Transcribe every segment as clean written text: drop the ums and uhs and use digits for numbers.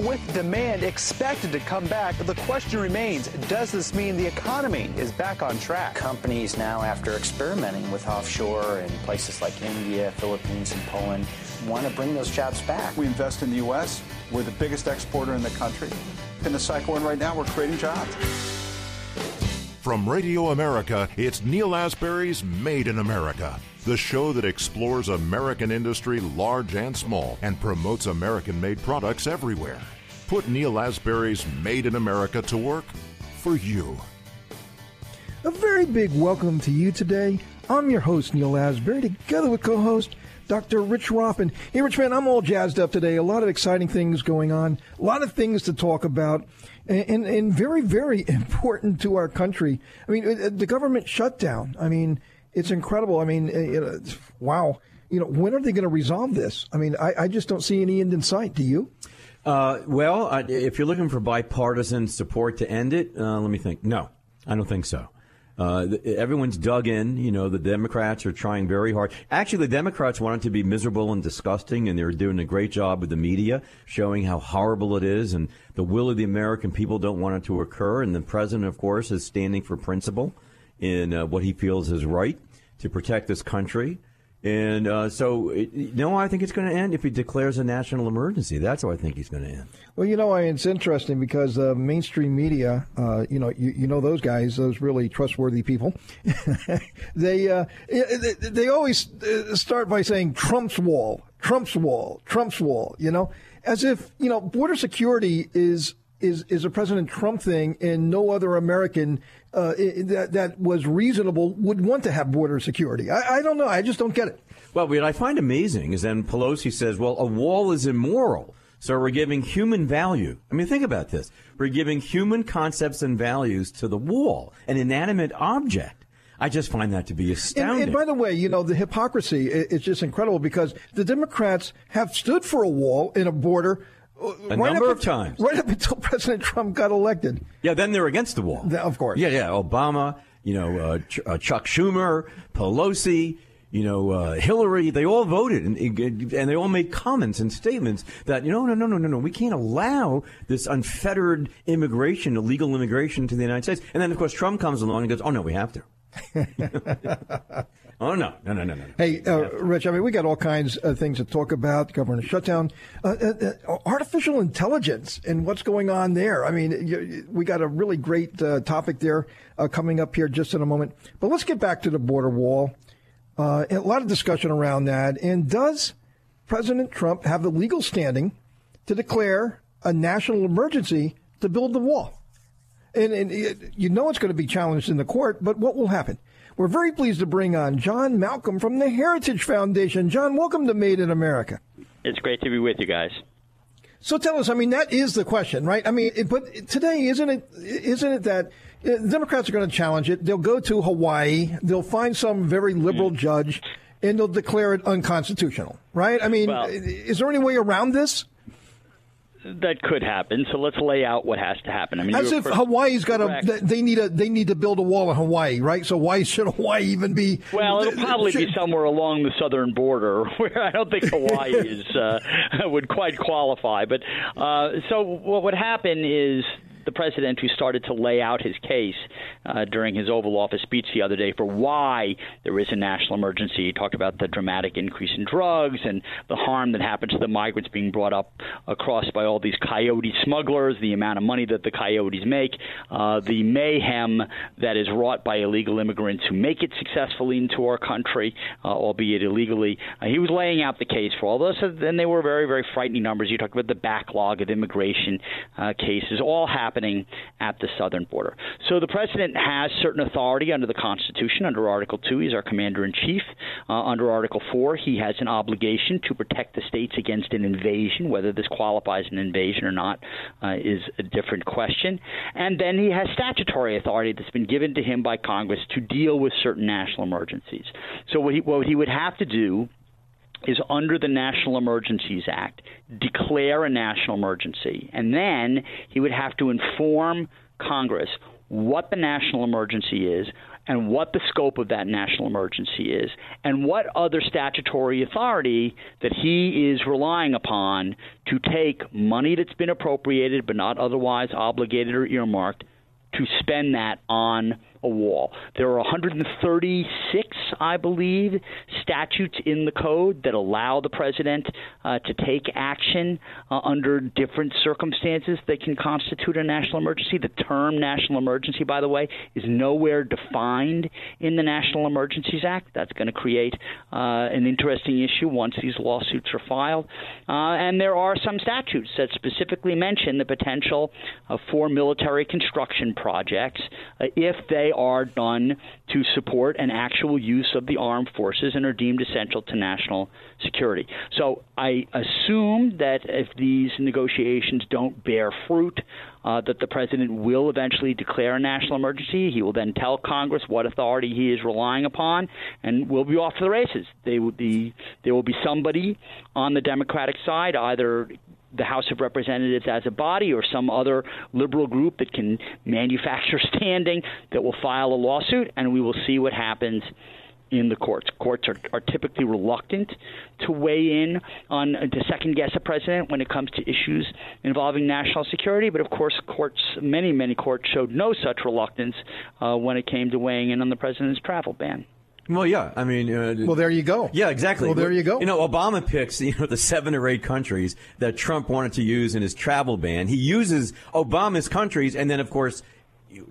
with demand expected to come back, the question remains, does this mean the economy is back on track? Companies now, after experimenting with offshore in places like India, Philippines, and Poland, want to bring those jobs back. We invest in the U.S. We're the biggest exporter in the country. In the cycle we're in right now, we're creating jobs. From Radio America, it's Neil Asbury's Made in America, the show that explores American industry, large and small, and promotes American-made products everywhere. Put Neil Asbury's Made in America to work for you. A very big welcome to you today. I'm your host, Neil Asbury, together with co-host Dr. Rich Rothman. Hey, Rich, man, I'm all jazzed up today. A lot of exciting things going on, a lot of things to talk about, and very, very important to our country. I mean, the government shutdown. I mean, it's incredible. I mean, wow. You know, when are they going to resolve this? I mean, I just don't see any end in sight. Do you? If you're looking for bipartisan support to end it, let me think. No, I don't think so. Everyone's dug in. You know, the Democrats are trying very hard. Actually, the Democrats want it to be miserable and disgusting, and they're doing a great job with the media, showing how horrible it is, and the will of the American people don't want it to occur. And the president, of course, is standing for principle in what he feels is right to protect this country. And no, I think it's going to end if he declares a national emergency. That's how I think he's going to end. Well, you know, it's interesting because mainstream media, you know those guys, those really trustworthy people, they always start by saying Trump's wall, Trump's wall, Trump's wall, you know, as if, you know, border security is a President Trump thing, and no other American that was reasonable would want to have border security. I don't know. I just don't get it. Well, what I find amazing is then Pelosi says, well, a wall is immoral, so we're giving human value. I mean, think about this. We're giving human concepts and values to the wall, an inanimate object. I just find that to be astounding. And by the way, you know, the hypocrisy is just incredible because the Democrats have stood for a wall in a border a number of times. Right up until President Trump got elected. Yeah, then they're against the wall. Of course. Yeah, Obama, you know, Chuck Schumer, Pelosi, you know, Hillary, they all voted and they all made comments and statements that, you know, no, we can't allow this unfettered immigration, illegal immigration to the United States. And then, of course, Trump comes along and goes, oh, no, we have to. Oh, no. Hey, Rich, I mean, we got all kinds of things to talk about. Government shutdown, artificial intelligence and what's going on there. I mean, we got a really great topic there coming up here just in a moment. But let's get back to the border wall. A lot of discussion around that. And does President Trump have the legal standing to declare a national emergency to build the wall? And you know it's going to be challenged in the court, but what will happen? We're very pleased to bring on John Malcolm from the Heritage Foundation. John, welcome to Made in America. It's great to be with you guys. So tell us, I mean, that is the question, right? I mean, but today, isn't it that Democrats are going to challenge it? They'll go to Hawaii, they'll find some very liberal judge, and they'll declare it unconstitutional, right? I mean, is there any way around this? That could happen. So let's lay out what has to happen. I mean, as if Hawaii's got they need to build a wall in Hawaii, right? So why should Hawaii even be? Well, it'll probably be somewhere along the southern border where I don't think Hawaii is would quite qualify. But so what would happen is the president, who started to lay out his case during his Oval Office speech the other day for why there is a national emergency. He talked about the dramatic increase in drugs and the harm that happens to the migrants being brought up across by all these coyote smugglers, the amount of money that the coyotes make, the mayhem that is wrought by illegal immigrants who make it successfully into our country, albeit illegally. He was laying out the case for all this, and they were very, very frightening numbers. You talked about the backlog of immigration cases, all happening at the southern border. So the president has certain authority under the Constitution. Under Article 2, he's our commander-in-chief. Under Article 4, he has an obligation to protect the states against an invasion. Whether this qualifies an invasion or not is a different question. And then he has statutory authority that's been given to him by Congress to deal with certain national emergencies. So what he would have to do is, under the National Emergencies Act, declare a national emergency. And then he would have to inform Congress what the national emergency is and what the scope of that national emergency is and what other statutory authority that he is relying upon to take money that's been appropriated but not otherwise obligated or earmarked to spend that on a wall. There are 136, I believe, statutes in the code that allow the president to take action under different circumstances that can constitute a national emergency. The term national emergency, by the way, is nowhere defined in the National Emergencies Act. That's going to create an interesting issue once these lawsuits are filed. And there are some statutes that specifically mention the potential for military construction projects if they are done to support an actual use of the armed forces and are deemed essential to national security. So I assume that if these negotiations don't bear fruit, that the president will eventually declare a national emergency. He will then tell Congress what authority he is relying upon, and we'll be off to the races. There will be somebody on the Democratic side, either the House of Representatives as a body or some other liberal group that can manufacture standing, that will file a lawsuit, and we will see what happens in the courts. Courts are typically reluctant to weigh in on to second-guess a president when it comes to issues involving national security. But, of course, many courts showed no such reluctance when it came to weighing in on the president's travel ban. Well, yeah. I mean, well, there you go. Yeah, exactly. Well, there you go. Obama picks, the 7 or 8 countries that Trump wanted to use in his travel ban. He uses Obama's countries, and then, of course,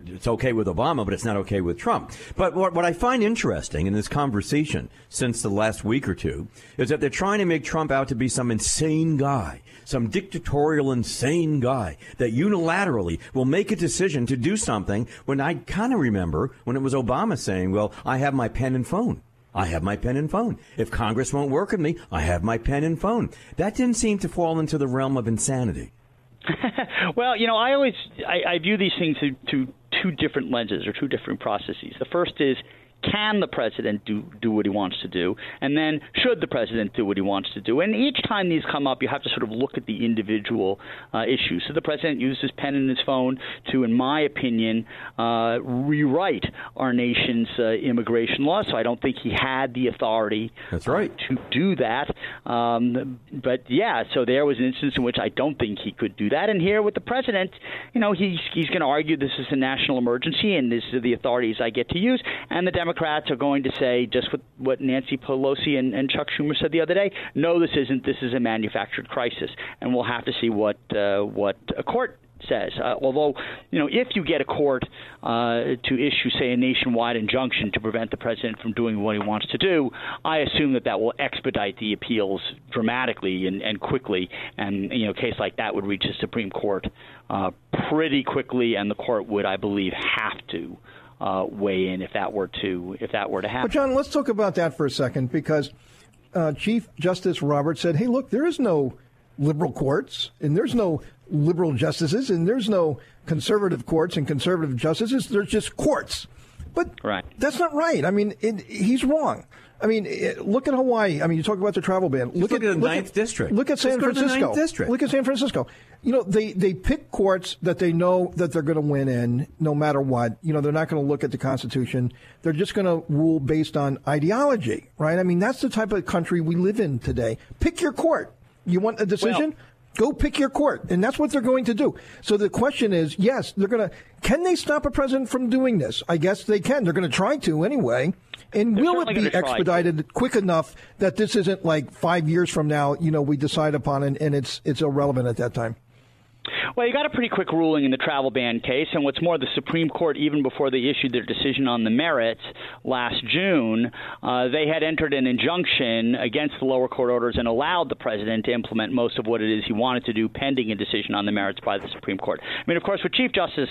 it's okay with Obama, but it's not okay with Trump. But what I find interesting in this conversation since the last week or two is that they're trying to make Trump out to be some insane guy, some dictatorial insane guy that unilaterally will make a decision to do something, when I kind of remember when it was Obama saying, well, I have my pen and phone. I have my pen and phone. If Congress won't work with me, I have my pen and phone. That didn't seem to fall into the realm of insanity. Well, I view these things through two different lenses or two different processes. The first is, can the president do what he wants to do? And then, should the president do what he wants to do? And each time these come up, you have to sort of look at the individual issues. So the president used his pen and his phone to, in my opinion, rewrite our nation's immigration law. So I don't think he had the authority That's right. To do that. But, yeah, so there was an instance in which I don't think he could do that. And here with the president, he's going to argue this is a national emergency and these are the authorities I get to use. And the Democrats are going to say just what Nancy Pelosi and Chuck Schumer said the other day. No, this isn't. This is a manufactured crisis, and we'll have to see what a court says. Although, if you get a court to issue, say, a nationwide injunction to prevent the president from doing what he wants to do, I assume that will expedite the appeals dramatically and quickly. And a case like that would reach the Supreme Court pretty quickly, and the court would, I believe, have to weigh in if that were to happen. But John, let's talk about that for a second, because Chief Justice Roberts said, "Hey, look, there is no liberal courts, and there's no liberal justices, and there's no conservative courts and conservative justices. There's just courts." But right. That's not right. I mean, he's wrong. I mean, look at Hawaii. I mean, you talk about the travel ban. Look at the Ninth District. Look at San Francisco. Look at San Francisco. They pick courts that they know that they're going to win in no matter what. They're not going to look at the Constitution. They're just going to rule based on ideology, right? I mean, that's the type of country we live in today. Pick your court. You want a decision? Go pick your court. And that's what they're going to do. So the question is, yes, can they stop a president from doing this? I guess they can. They're going to try to anyway. And will it be expedited quick enough that this isn't like 5 years from now, we decide upon it and it's irrelevant at that time? Well, you got a pretty quick ruling in the travel ban case, and what's more, the Supreme Court, even before they issued their decision on the merits last June, they had entered an injunction against the lower court orders and allowed the president to implement most of what it is he wanted to do pending a decision on the merits by the Supreme Court. I mean, of course, what Chief Justice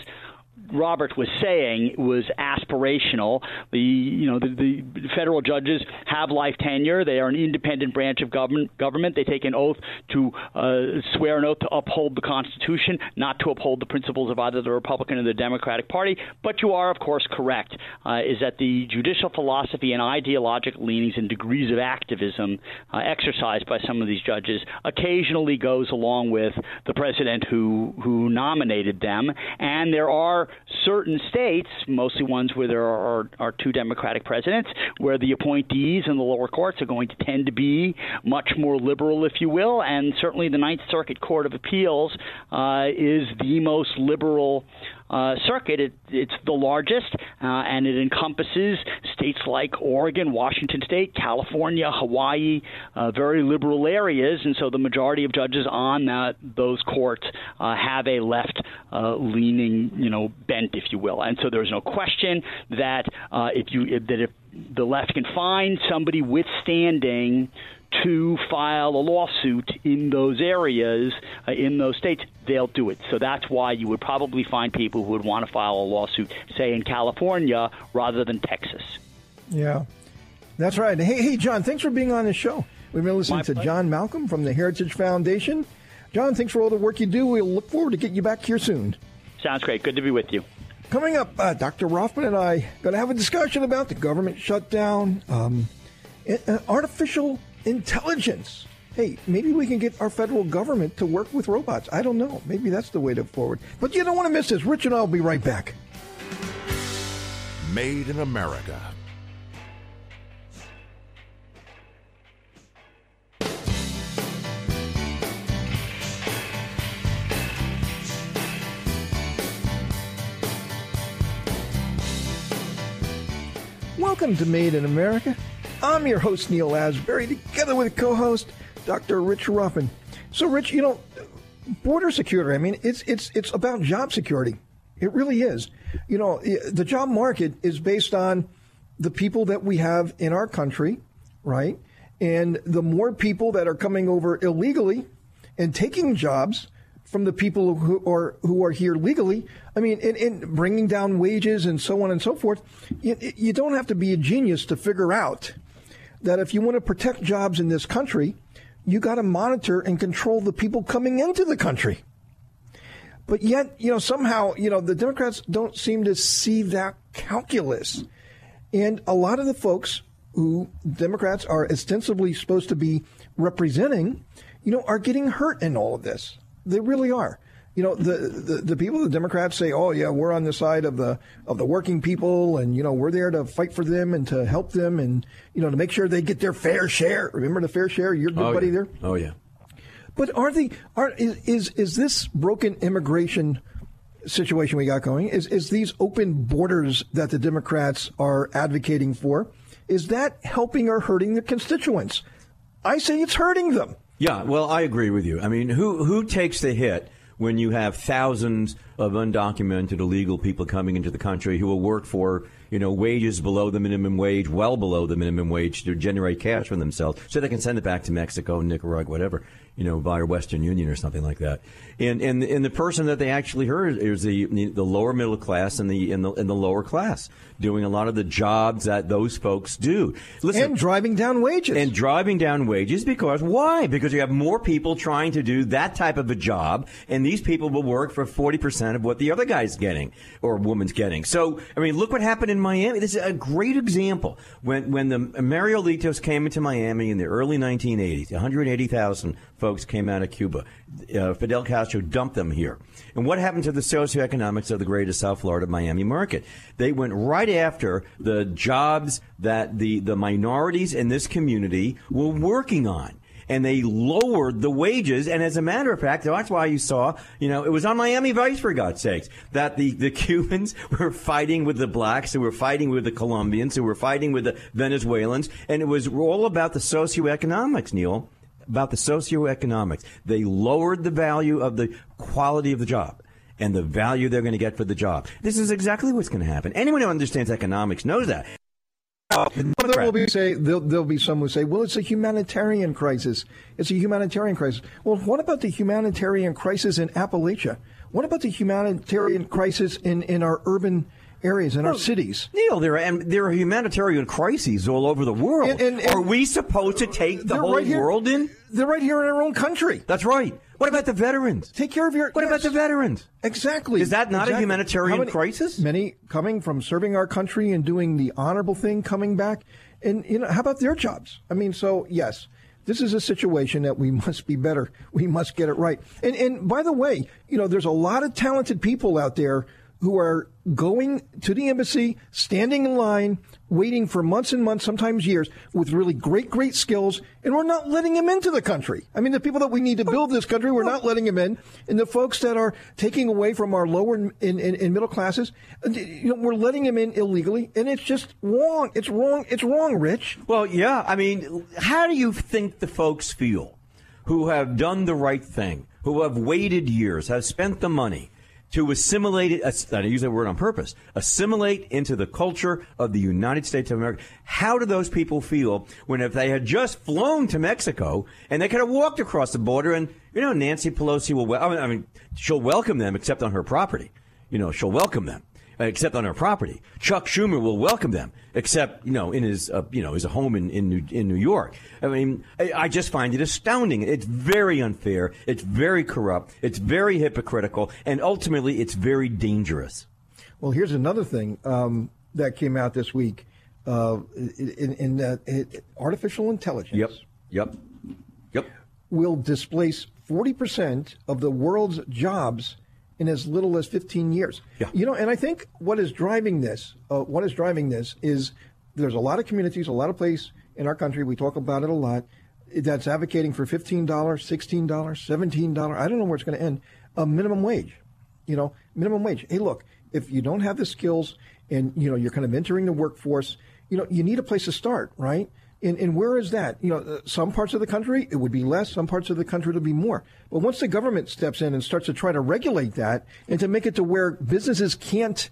Robert was saying was aspirational. The federal judges have life tenure. They are an independent branch of government. They take an oath to swear an oath to uphold the Constitution, not to uphold the principles of either the Republican or the Democratic Party. But you are, of course, correct, is that the judicial philosophy and ideological leanings and degrees of activism exercised by some of these judges occasionally goes along with the president who nominated them. And there are certain states, mostly ones where there are two Democratic presidents, where the appointees in the lower courts are going to tend to be much more liberal, if you will, and certainly the Ninth Circuit Court of Appeals is the most liberal circuit. It's the largest, and it encompasses states like Oregon, Washington State, California, Hawaii, very liberal areas, and so the majority of judges on those courts have a left-leaning, bent, if you will. And so there's no question that if the left can find somebody withstanding to file a lawsuit in those areas, in those states, they'll do it. So that's why you would probably find people who would want to file a lawsuit, say, in California rather than Texas. Yeah, that's right. Hey, John, thanks for being on the show. We've been listening to John Malcolm from the Heritage Foundation. John, thanks for all the work you do. We'll look forward to getting you back here soon. Sounds great. Good to be with you. Coming up, Dr. Rothman and I are going to have a discussion about the government shutdown, artificial intelligence. Hey, maybe we can get our federal government to work with robots. I don't know. Maybe that's the way to forward. But you don't want to miss this. Rich and I will be right back. Made in America. Welcome to Made in America. I'm your host, Neal Asbury, together with co-host Dr. Rich Rothman. So, Rich, border security, I mean, it's about job security. It really is. The job market is based on the people that we have in our country, right? And the more people that are coming over illegally and taking jobs from the people who are here legally, I mean, in bringing down wages and so on and so forth, you don't have to be a genius to figure out that if you want to protect jobs in this country, you got to monitor and control the people coming into the country. But yet, somehow, the Democrats don't seem to see that calculus. And a lot of the folks who Democrats are ostensibly supposed to be representing, are getting hurt in all of this. They really are. The people, the Democrats say, oh, yeah, we're on the side of the working people, and, we're there to fight for them and to help them and, to make sure they get their fair share. Remember the fair share? You're good buddy there? Oh, yeah. But is this broken immigration situation we got going, is these open borders that the Democrats are advocating for, is that helping or hurting their constituents? I say it's hurting them. Yeah, well, I agree with you. I mean, who takes the hit when you have thousands of undocumented illegal people coming into the country who will work for, wages below the minimum wage, well below the minimum wage, to generate cash for themselves so they can send it back to Mexico, Nicaragua, whatever, via Western Union or something like that. And the person that they actually hurt is the lower middle class and the lower class, doing a lot of the jobs that those folks do. Listen, and driving down wages. And driving down wages because why? Because you have more people trying to do that type of a job, and these people will work for 40% of what the other guy's getting or woman's getting. So, I mean, look what happened in Miami. This is a great example. When the Marielitos came into Miami in the early 1980s, 180,000 folks came out of Cuba. Fidel Castro dumped them here. And what happened to the socioeconomics of the greater South Florida Miami market? They went right after the jobs that the minorities in this community were working on. And they lowered the wages. And as a matter of fact, that's why you saw, it was on Miami Vice, for God's sakes, that the Cubans were fighting with the blacks, who were fighting with the Colombians, who were fighting with the Venezuelans. And it was all about the socioeconomics, Neil, about the socioeconomics. They lowered the value of the quality of the job and the value they're going to get for the job. This is exactly what's going to happen. Anyone who understands economics knows that. There'll be some who say, well, it's a humanitarian crisis. It's a humanitarian crisis. Well, what about the humanitarian crisis in Appalachia? What about the humanitarian crisis in our urban areas, in our cities? Neil, there are humanitarian crises all over the world. And are we supposed to take the whole world in? They're right here in our own country. That's right. What about the veterans? Take care of your... What about the veterans? Exactly. Is that not a humanitarian crisis? Many coming from serving our country and doing the honorable thing, coming back. And, how about their jobs? I mean, so, yes, this is a situation that we must be better. We must get it right. And by the way, there's a lot of talented people out there who are going to the embassy, standing in line, waiting for months and months, sometimes years, with really great skills, and we're not letting them into the country. I mean, the people that we need to build this country, we're not letting them in. And the folks that are taking away from our lower in middle classes, we're letting them in illegally, and it's just wrong. It's wrong, Rich. Well, yeah. I mean, how do you think the folks feel who have done the right thing, who have waited years, have spent the money to assimilate it, I use that word on purpose, assimilate into the culture of the United States of America? How do those people feel when if they had just flown to Mexico and they could have walked across the border and, Nancy Pelosi will, she'll welcome them except on her property. She'll welcome them except on her property. Chuck Schumer will welcome them except, in his home in New York. I mean, I just find it astounding. It's very unfair. It's very corrupt. It's very hypocritical. And ultimately, it's very dangerous. Well, here's another thing that came out this week in artificial intelligence. Yep. Will displace 40% of the world's jobs in as little as 15 years. Yeah. And I think what is driving this is there's a lot of communities, a lot of places in our country, we talk about it a lot, that's advocating for $15, $16, $17, I don't know where it's going to end, a minimum wage. Minimum wage. Hey, look, if you don't have the skills and, you're kind of entering the workforce, you need a place to start, right? And where is that? Some parts of the country, it would be less. Some parts of the country, it'll be more. But once the government steps in and starts to try to regulate that and to make it to where businesses can't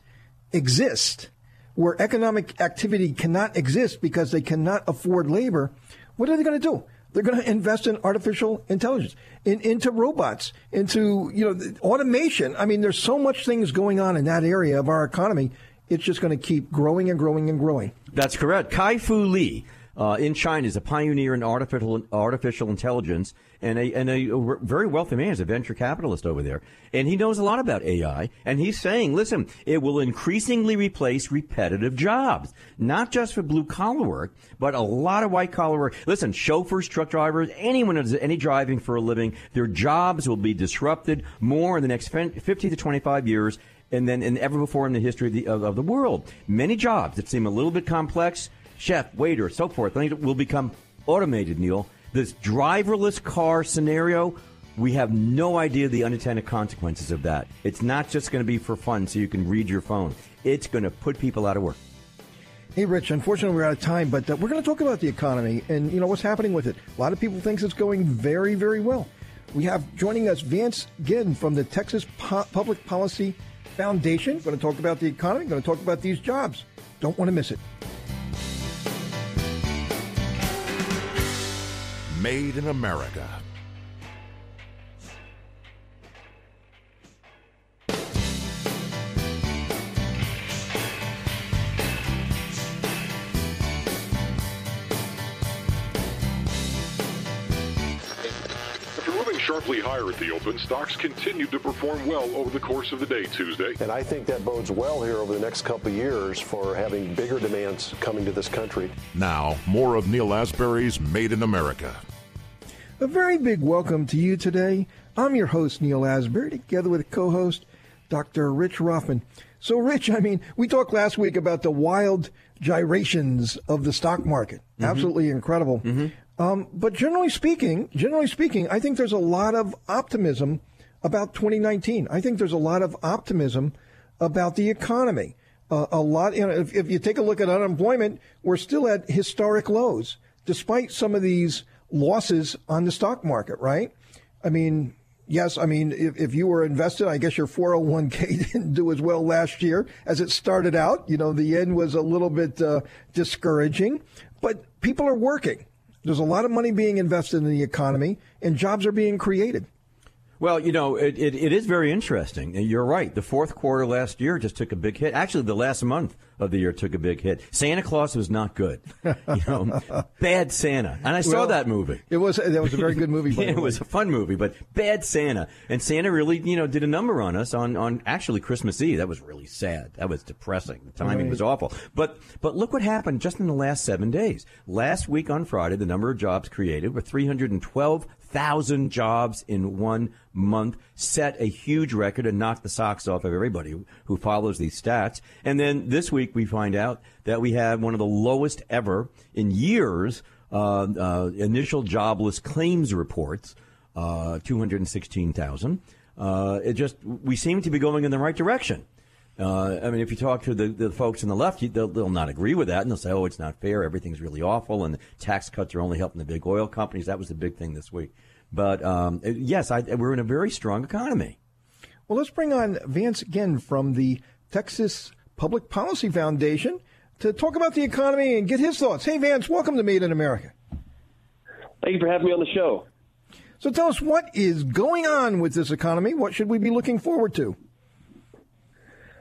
exist, where economic activity cannot exist because they cannot afford labor, what are they going to do? They're going to invest in artificial intelligence, into robots, into, automation. I mean, there's so much things going on in that area of our economy. It's just going to keep growing and growing and growing. That's correct. Kai-Fu Lee. In China is a pioneer in artificial intelligence and a very wealthy man. He's a venture capitalist over there. And he knows a lot about AI. And he's saying, listen, it will increasingly replace repetitive jobs, not just for blue-collar work, but a lot of white-collar work. Listen, chauffeurs, truck drivers, anyone who does any driving for a living, their jobs will be disrupted more in the next 50 to 25 years than ever before in the history of the world. Many jobs that seem a little bit complex, chef, waiter, so forth, will become automated, Neil. This driverless car scenario, we have no idea the unintended consequences of that. It's not just going to be for fun so you can read your phone. It's going to put people out of work. Hey, Rich, unfortunately, we're out of time, but we're going to talk about the economy and, what's happening with it. A lot of people think it's going very, very well. We have joining us Vance Ginn from the Texas Public Policy Foundation. Going to talk about the economy, going to talk about these jobs. Don't want to miss it. Made in America. Sharply higher at the open, stocks continued to perform well over the course of the day Tuesday. And I think that bodes well here over the next couple of years for having bigger demands coming to this country. Now, more of Neil Asbury's Made in America. A very big welcome to you today. I'm your host, Neil Asbury, together with co-host Dr. Rich Rothman. So, Rich, we talked last week about the wild gyrations of the stock market. Mm-hmm. Absolutely incredible. Mm-hmm. But generally speaking, I think there's a lot of optimism about 2019. I think there's a lot of optimism about the economy. A lot, if you take a look at unemployment, we're still at historic lows, despite some of these losses on the stock market, right? Yes, if you were invested, I guess your 401k didn't do as well last year as it started out. The end was a little bit discouraging, but people are working. There's a lot of money being invested in the economy, and jobs are being created. Well, it is very interesting. You're right. The fourth quarter last year just took a big hit. Actually, the last month of the year took a big hit. Santa Claus was not good. Bad Santa. And I saw that movie. That was a very good movie. It was a fun movie, but Bad Santa. And Santa really, did a number on us on actually Christmas Eve. That was really sad. That was depressing. The timing was awful. But look what happened just in the last 7 days. Last week on Friday, the number of jobs created were 312,000. 1,000 jobs in 1 month, set a huge record and knocked the socks off of everybody who follows these stats. And then this week we find out that we had one of the lowest ever in years initial jobless claims reports, 216,000. We seem to be going in the right direction. I mean, if you talk to the folks on the left, they'll not agree with that, and they'll say, oh, it's not fair, everything's really awful, and the tax cuts are only helping the big oil companies. That was the big thing this week. But, yes, we're in a very strong economy. Well, let's bring on Vance Ginn from the Texas Public Policy Foundation to talk about the economy and get his thoughts. Hey, Vance, welcome to Made in America. Thank you for having me on the show. So tell us, what is going on with this economy? What should we be looking forward to?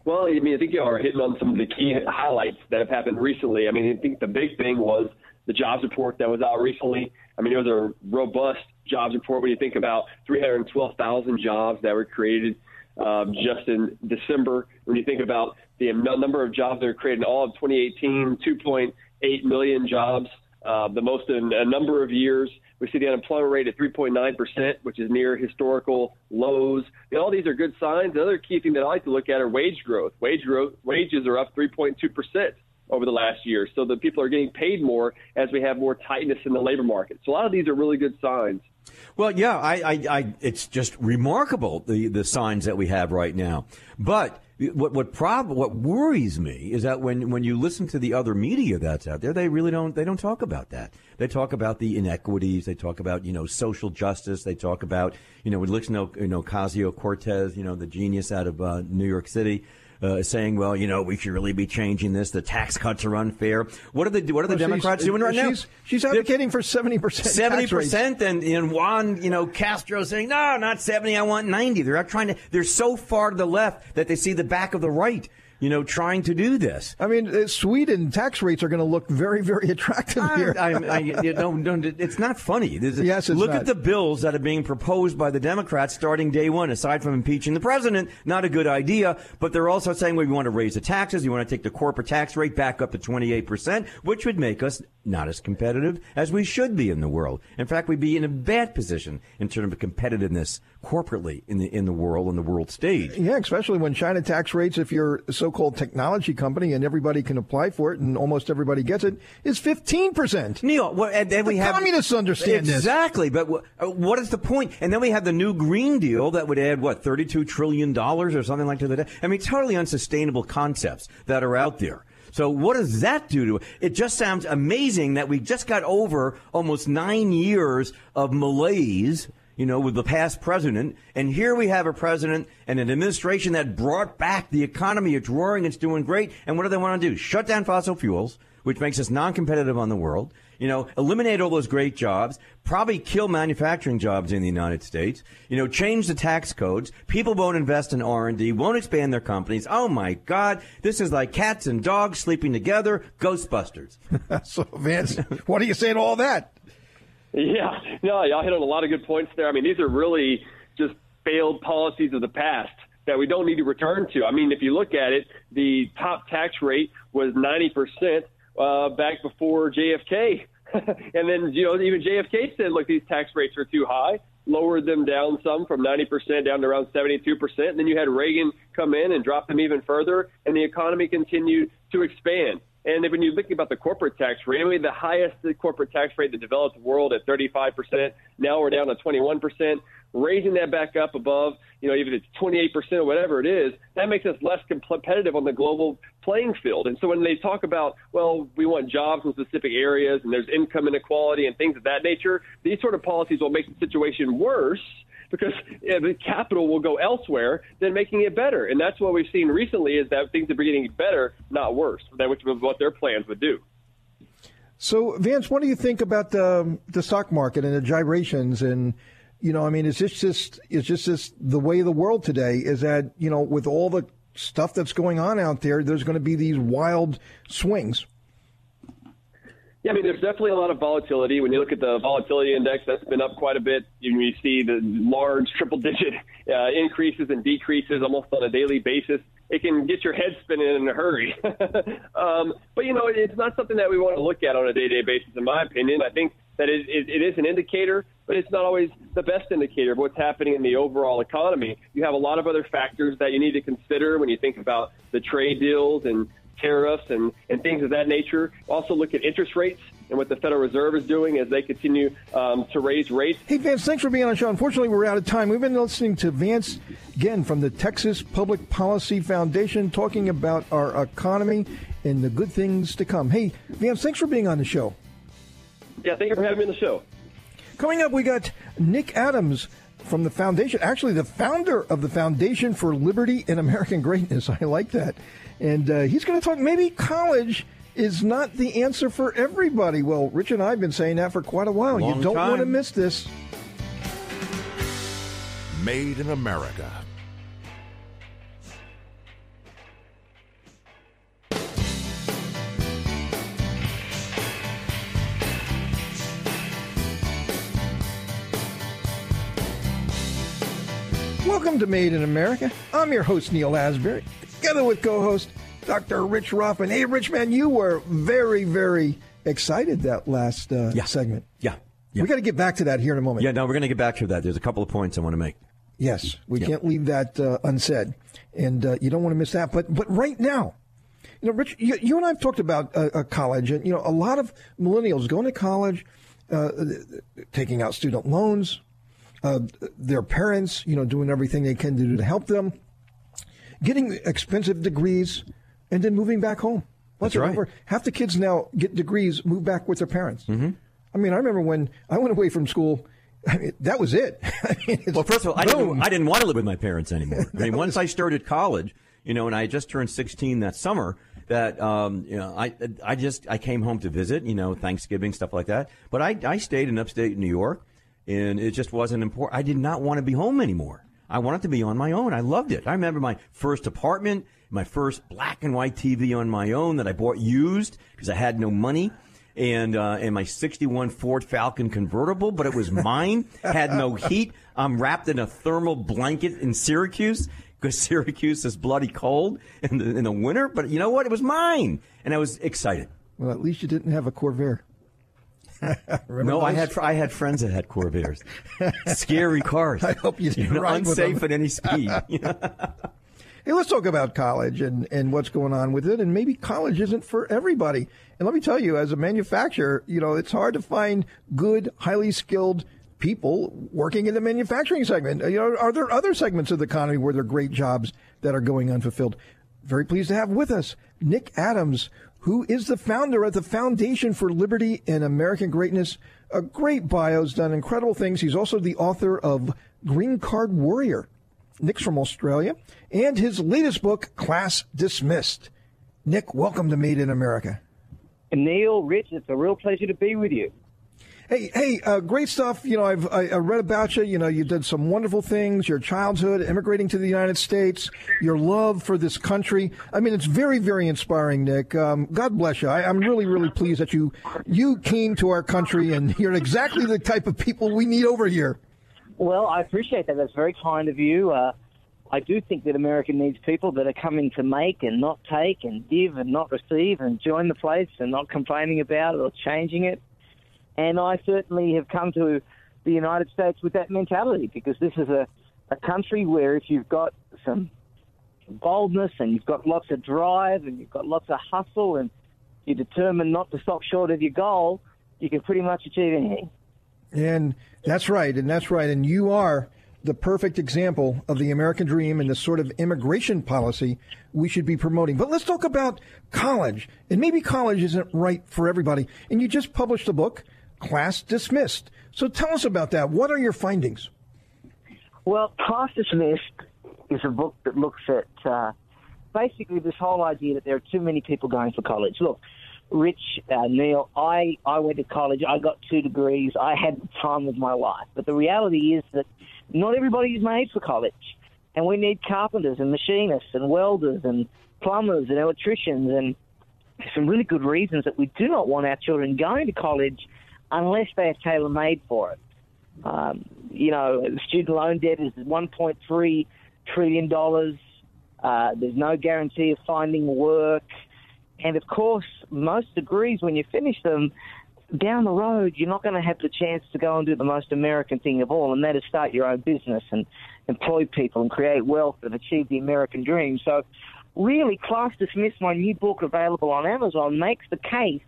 Well, I mean, I think you are hitting on some of the key highlights that have happened recently. I mean, I think the big thing was the jobs report that was out recently. I mean, it was a robust jobs report when you think about 312,000 jobs that were created just in December. When you think about the number of jobs that were created in all of 2018, 2.8 million jobs, the most in a number of years. We see the unemployment rate at 3.9%, which is near historical lows. And all these are good signs. The other key thing that I like to look at are wage growth. Wages are up 3.2% over the last year. So the people are getting paid more as we have more tightness in the labor market. So a lot of these are really good signs. Well, yeah, it's just remarkable, the signs that we have right now. But what worries me is that when you listen to the other media that's out there, they don't talk about that. They talk about the inequities. They talk about, social justice. They talk about, we listen to, Ocasio-Cortez, the genius out of New York City, saying, well, we should really be changing this. The tax cuts are unfair. What are the Democrats doing right now? She's advocating for 70%. 70%, and Juan, Castro saying, no, not 70, I want 90. They're so far to the left that they see the back of the right, trying to do this. I mean, Sweden tax rates are going to look very, very attractive here. It's not funny. Yes, it's Look not. at the bills that are being proposed by the Democrats starting day one. Aside from impeaching the president, not a good idea. But they're also saying, well, we want to raise the taxes. You want to take the corporate tax rate back up to 28%, which would make us not as competitive as we should be in the world. In fact, we'd be in a bad position in terms of competitiveness corporately in the world stage. Yeah, especially when China tax rates, if you're a so-called technology company and everybody can apply for it and almost everybody gets it, is 15%. Neil, communists understand this. Exactly, but what is the point? And then we have the new Green Deal that would add, $32 trillion or something like that? I mean, totally unsustainable concepts that are out there. So what does that do to it? It just sounds amazing that we just got over almost 9 years of malaise, with the past president. And here we have a president and an administration that brought back the economy. It's roaring. It's doing great. And what do they want to do? Shut down fossil fuels, which makes us non-competitive on the world. Eliminate all those great jobs, probably kill manufacturing jobs in the United States, change the tax codes. People won't invest in R&D, won't expand their companies. Oh, my God. This is like cats and dogs sleeping together. Ghostbusters. So, Vance, what do you say to all that? Yeah, no, y'all hit on a lot of good points there. I mean, these are really just failed policies of the past that we don't need to return to. I mean, if you look at it, the top tax rate was 90% back before JFK. And then, even JFK said, look, these tax rates are too high, lowered them down some from 90% down to around 72%. And then you had Reagan come in and drop them even further, and the economy continued to expand. And when you think about the corporate tax rate, I mean, the highest corporate tax rate in the developed world at 35%. Now we're down to 21%. Raising that back up above, even if it's 28% or whatever it is, that makes us less competitive on the global playing field. And so when they talk about, well, we want jobs in specific areas and there's income inequality and things of that nature, these sort of policies will make the situation worse because the capital will go elsewhere than making it better. And that's what we've seen recently is that things are getting better, not worse, which is what their plans would do. So, Vance, what do you think about the stock market and the gyrations? And, is this just the way of the world today? Is that, with all the stuff that's going on out there, there's going to be these wild swings? Yeah, I mean, there's definitely a lot of volatility. When you look at the Volatility Index, that's been up quite a bit. You see the large triple-digit increases and decreases almost on a daily basis. It can get your head spinning in a hurry. But, it's not something that we want to look at on a day-to-day basis, in my opinion. I think that it is an indicator, but but it's not always the best indicator of what's happening in the overall economy. You have a lot of other factors that you need to consider when you think about the trade deals and tariffs and things of that nature. Also look at interest rates and what the Federal Reserve is doing as they continue to raise rates. Hey, Vance, thanks for being on the show. Unfortunately, we're out of time. We've been listening to Vance Ginn from the Texas Public Policy Foundation talking about our economy and the good things to come. Hey, Vance, thanks for being on the show. Yeah, thank you for having me on the show. Coming up, we got Nick Adams from the foundation, actually the founder of the Foundation for Liberty and American Greatness. I like that. And he's going to talk, maybe college is not the answer for everybody. Well, Rich and I have been saying that for quite a while. You don't want to miss this. Made in America. Welcome to Made in America. I'm your host, Neal Asbury, together with co-host Dr. Rich Rothman. Hey, Rich, man, you were very, very excited that last segment. Yeah. We got to get back to that here in a moment. Yeah, no, we're going to get back to that. There's a couple of points I want to make. Yes, we can't leave that unsaid, and you don't want to miss that. But right now, you know, Rich, you and I have talked about college, and you know, a lot of millennials going to college, taking out student loans. Their parents, you know, doing everything they can do to help them, getting expensive degrees, and then moving back home. That's right. Half the kids now get degrees, move back with their parents. Mm-hmm. I mean, I remember when I went away from school, I mean, that was it. I mean, well, first of all, I didn't want to live with my parents anymore. I mean, once I started college, you know, and I just turned 16 that summer, that you know, I came home to visit, you know, Thanksgiving, stuff like that. But I stayed in upstate New York. And it just wasn't important. I did not want to be home anymore. I wanted to be on my own. I loved it. I remember my first apartment, my first black and white TV on my own that I bought used because I had no money, and my 61 Ford Falcon convertible, but it was mine, had no heat. I'm wrapped in a thermal blanket in Syracuse because Syracuse is bloody cold in the winter. But you know what? It was mine, and I was excited. Well, at least you didn't have a Corvair. No, I had friends that had Corvairs. Scary cars. I hope you didn't ride with them. Unsafe at any speed. Hey, let's talk about college and what's going on with it. And maybe college isn't for everybody. And let me tell you, as a manufacturer, you know, it's hard to find good, highly skilled people working in the manufacturing segment. You know, are there other segments of the economy where there are great jobs that are going unfulfilled? Very pleased to have with us Nick Adams, who is the founder of the Foundation for Liberty and American Greatness. A great bio, has done incredible things. He's also the author of Green Card Warrior. Nick's from Australia. And his latest book, Class Dismissed. Nick, welcome to Made in America. Neal, Rich, it's a real pleasure to be with you. Hey, great stuff. You know, I read about you. You know, you did some wonderful things, your childhood, immigrating to the United States, your love for this country. I mean, it's very, very inspiring, Nick. God bless you. I'm really, really pleased that you came to our country, and you're exactly the type of people we need over here. Well, I appreciate that. That's very kind of you. I do think that America needs people that are coming to make and not take and give and not receive and join the place and not complaining about it or changing it. And I certainly have come to the United States with that mentality, because this is a country where if you've got some boldness and you've got lots of drive and you've got lots of hustle and you're determined not to stop short of your goal, you can pretty much achieve anything. And that's right. And you are the perfect example of the American dream and the sort of immigration policy we should be promoting. But let's talk about college. And maybe college isn't right for everybody. And you just published a book, Class Dismissed. So tell us about that. What are your findings? Well, Class Dismissed is a book that looks at basically this whole idea that there are too many people going for college. Look, Rich, Neal, I went to college. I got 2 degrees. I had the time of my life. But the reality is that not everybody is made for college. And we need carpenters and machinists and welders and plumbers and electricians. And there's some really good reasons that we do not want our children going to college unless they are tailor-made for it. You know, student loan debt is $1.3 trillion. There's no guarantee of finding work. And, of course, most degrees, when you finish them, down the road, you're not going to have the chance to go and do the most American thing of all, and that is start your own business and employ people and create wealth and achieve the American dream. So really, Class Dismissed, my new book available on Amazon, makes the case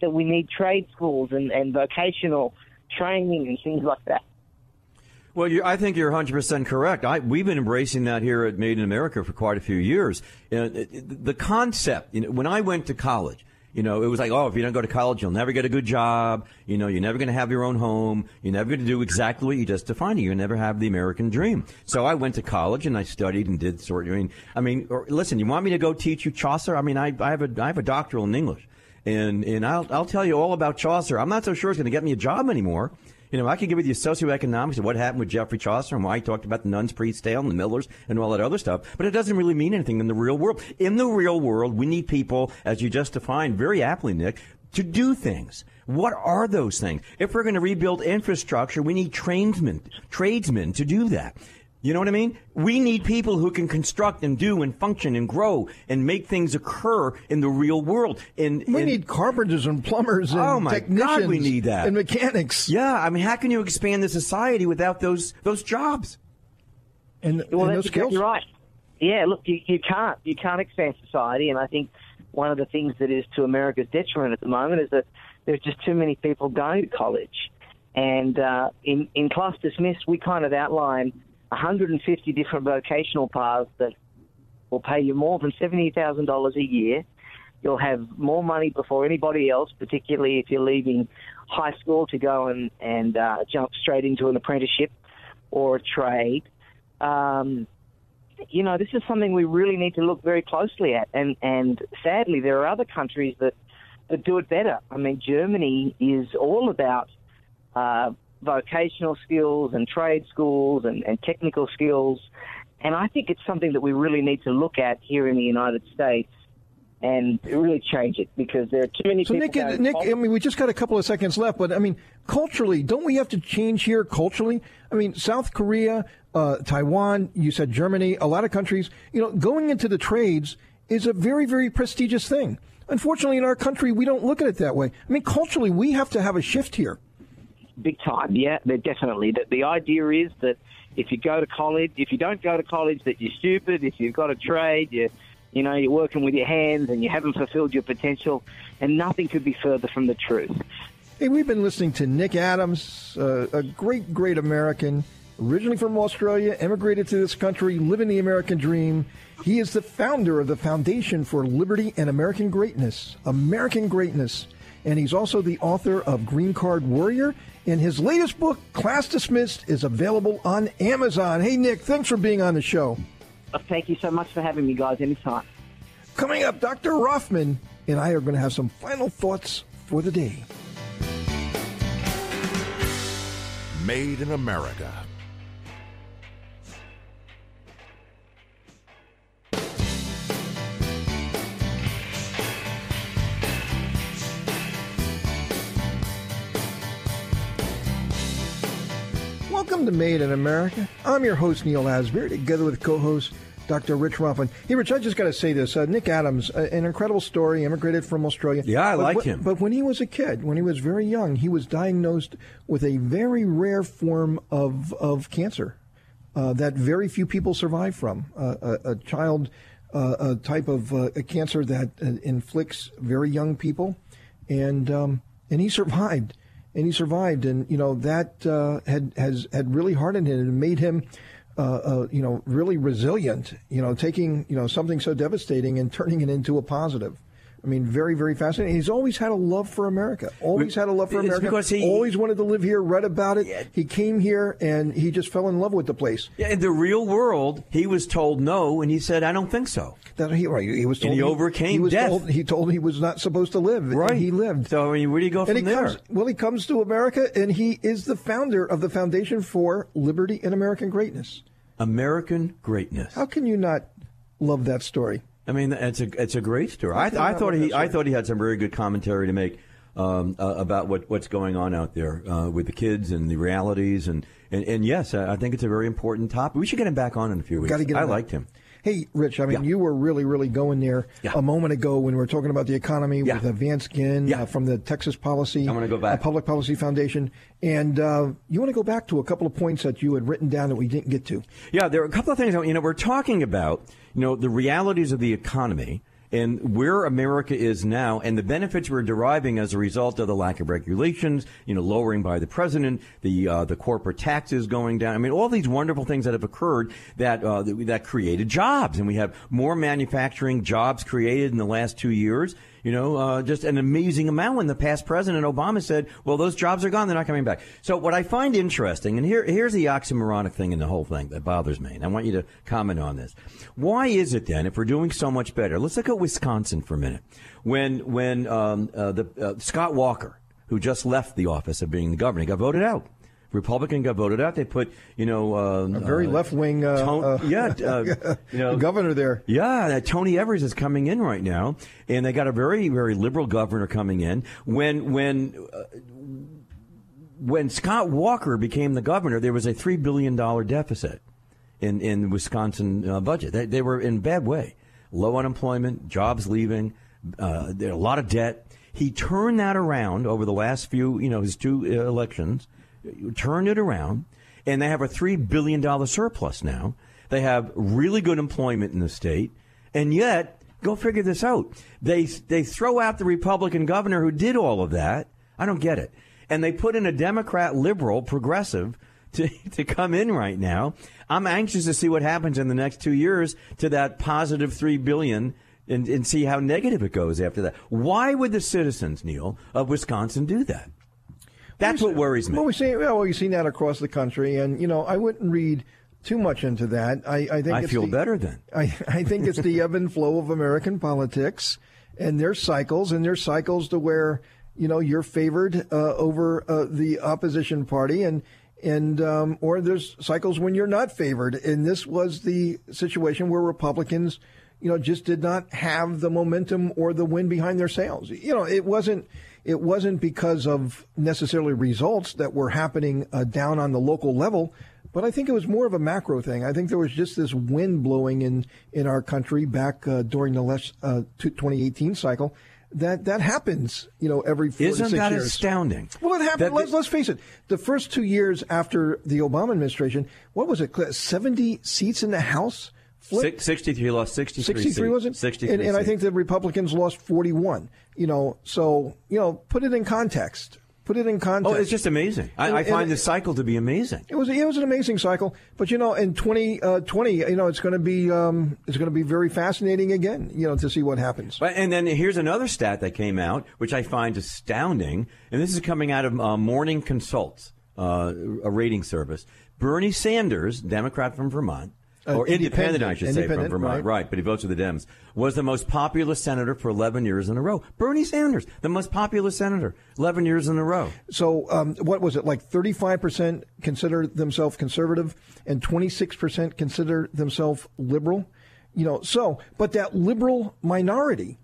that we need trade schools and vocational training and things like that. Well, I think you're 100% correct. We've been embracing that here at Made in America for quite a few years. The concept, when I went to college, it was like, oh, if you don't go to college, you'll never get a good job. You're never going to have your own home. You're never going to do exactly what you just defined. You'll never have the American dream. So I went to college and I studied and did listen, you want me to go teach you Chaucer? I have a doctoral in English, and I'll tell you all about Chaucer. I'm not so sure it's going to get me a job anymore. I could give you the socioeconomics of what happened with Geoffrey Chaucer and why he talked about the Nun's Priest's Tale and the Millers and all that other stuff, but it doesn't really mean anything in the real world. In the real world, we need people, as you just defined very aptly, Nick, to do things. What are those things? If we're going to rebuild infrastructure, we need tradesmen to do that. You know what I mean? We need people who can construct and do and function and grow and make things occur in the real world. We need carpenters and plumbers and technicians. God, we need that. And mechanics. Yeah, how can you expand the society without those jobs? And that's those skills? Exactly right. Yeah, look, you can't expand society, and I think one of the things that is to America's detriment at the moment is that there's just too many people going to college. And in Class Dismissed, we kind of outline 150 different vocational paths that will pay you more than $70,000 a year. You'll have more money before anybody else, particularly if you're leaving high school to go and jump straight into an apprenticeship or a trade. This is something we really need to look very closely at. And sadly, there are other countries that do it better. Germany is all about vocational skills and trade schools and technical skills. And I think it's something that we really need to look at here in the United States and really change it, because there are too many people. So, Nick, we just got a couple of seconds left, but culturally, don't we have to change here culturally? South Korea, Taiwan, you said Germany, a lot of countries, going into the trades is a very, very prestigious thing. Unfortunately, in our country, we don't look at it that way. Culturally, we have to have a shift here. Big time, yeah, definitely. The idea is that if you don't go to college, that you're stupid. If you've got a trade, you're working with your hands and you haven't fulfilled your potential, and nothing could be further from the truth. Hey, we've been listening to Nick Adams, a great, great American, originally from Australia, emigrated to this country, living the American dream. He is the founder of the Foundation for Liberty and American Greatness, and he's also the author of Green Card Warrior. And his latest book, Class Dismissed, is available on Amazon. Hey, Nick, thanks for being on the show. Thank you so much for having me, guys. Anytime. Coming up, Dr. Rothman and I are going to have some final thoughts for the day. Made in America. Welcome to Made in America. I'm your host, Neal Asbury, together with co-host Dr. Rich Rothman. Hey, Rich, I just got to say this. Nick Adams, an incredible story, immigrated from Australia. Yeah, I like him. But when he was a kid, when he was very young, he was diagnosed with a very rare form of cancer that very few people survive from, a child type of a cancer that inflicts very young people. And he survived. And that had really hardened him and made him, really resilient. Taking something so devastating and turning it into a positive. Very, very fascinating. He's always had a love for America. Because he always wanted to live here. Read about it. Yeah. He came here and he just fell in love with the place. Yeah, in the real world, he was told no, and he said, "I don't think so." He was told. And he overcame death. He told he was not supposed to live. Right. And he lived. So where do you go from there? He comes to America, and he is the founder of the Foundation for Liberty and American Greatness. American greatness. How can you not love that story? It's a great story. I thought he had some very good commentary to make about what's going on out there with the kids and the realities and yes, I think it's a very important topic. We should get him back on in a few weeks. I liked him. Hey, Rich, I mean, you were really, really going there a moment ago when we were talking about the economy with Vance Ginn from the Texas Policy, I want to go back. Public Policy Foundation. And you want to go back to a couple of points that you had written down that we didn't get to. Yeah, there are a couple of things. We're talking about, the realities of the economy and where America is now and the benefits we're deriving as a result of the lack of regulations, lowering by the president, the corporate taxes going down. I mean, all these wonderful things that have occurred that created jobs. And we have more manufacturing jobs created in the last 2 years. Just an amazing amount. When the past president Obama said, well, those jobs are gone, they're not coming back. So what I find interesting, and here's the oxymoronic thing in the whole thing that bothers me, and I want you to comment on this. Why is it then, if we're doing so much better, let's look at Wisconsin for a minute. When Scott Walker, who just left the office of being the governor, he got voted out. Republican got voted out. They put, a very left-wing governor there. Yeah, Tony Evers is coming in right now, and they got a very, very liberal governor coming in. When Scott Walker became the governor, there was a $3 billion deficit in the Wisconsin budget. They were in a bad way. Low unemployment, jobs leaving, a lot of debt. He turned that around over the last few, his two elections. Turned it around, and they have a $3 billion surplus now. They have really good employment in the state, and yet, go figure this out. They throw out the Republican governor who did all of that. I don't get it. And they put in a Democrat, liberal, progressive to come in right now. I'm anxious to see what happens in the next 2 years to that positive $3 billion and see how negative it goes after that. Why would the citizens, Neal, of Wisconsin do that? That's what worries me. Well, we've seen that across the country, and I wouldn't read too much into that. I think I feel better then. I think it's the ebb and flow of American politics, and there's cycles to where you're favored over the opposition party, and or there's cycles when you're not favored. And this was the situation where Republicans, just did not have the momentum or the wind behind their sails. It wasn't because of necessarily results that were happening down on the local level, but I think it was more of a macro thing. I think there was just this wind blowing in our country back during the last 2018 cycle. That happens, every 4 to 6 years. Isn't that astounding? Well, it happened. Let's face it. The first 2 years after the Obama administration, what was it? 70 seats in the House? 63 lost 63 was it? 63 and I think the Republicans lost 41. So put it in context. Oh, it's just amazing. I find the cycle to be amazing. It was an amazing cycle. But in 2020, it's going to be very fascinating again. To see what happens. And then here's another stat that came out, which I find astounding, and this is coming out of Morning Consult, a rating service. Bernie Sanders, Democrat from Vermont. Or independent, I should say, from Vermont. Right, but he votes for the Dems. Was the most popular senator for 11 years in a row. Bernie Sanders, the most popular senator, 11 years in a row. So what was it, like 35% consider themselves conservative and 26% consider themselves liberal? But that liberal minority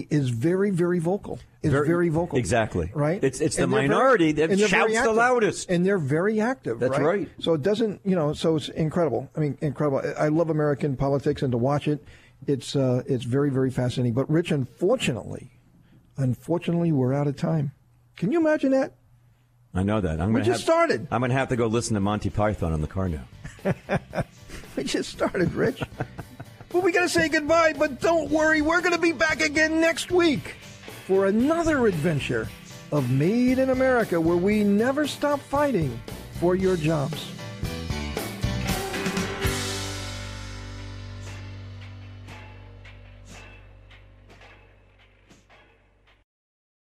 is very, very vocal. Very vocal. Exactly. Right? It's the minority that shouts the loudest. And they're very active. That's right. So it doesn't, so it's incredible. I mean, incredible. I love American politics, and to watch it, it's very, very fascinating. But Rich, unfortunately, we're out of time. Can you imagine that? I know that. We just started. I'm going to have to go listen to Monty Python in the car now. We just started, Rich. Well, we got to say goodbye, but don't worry. We're going to be back again next week for another adventure of Made in America, where we never stop fighting for your jobs.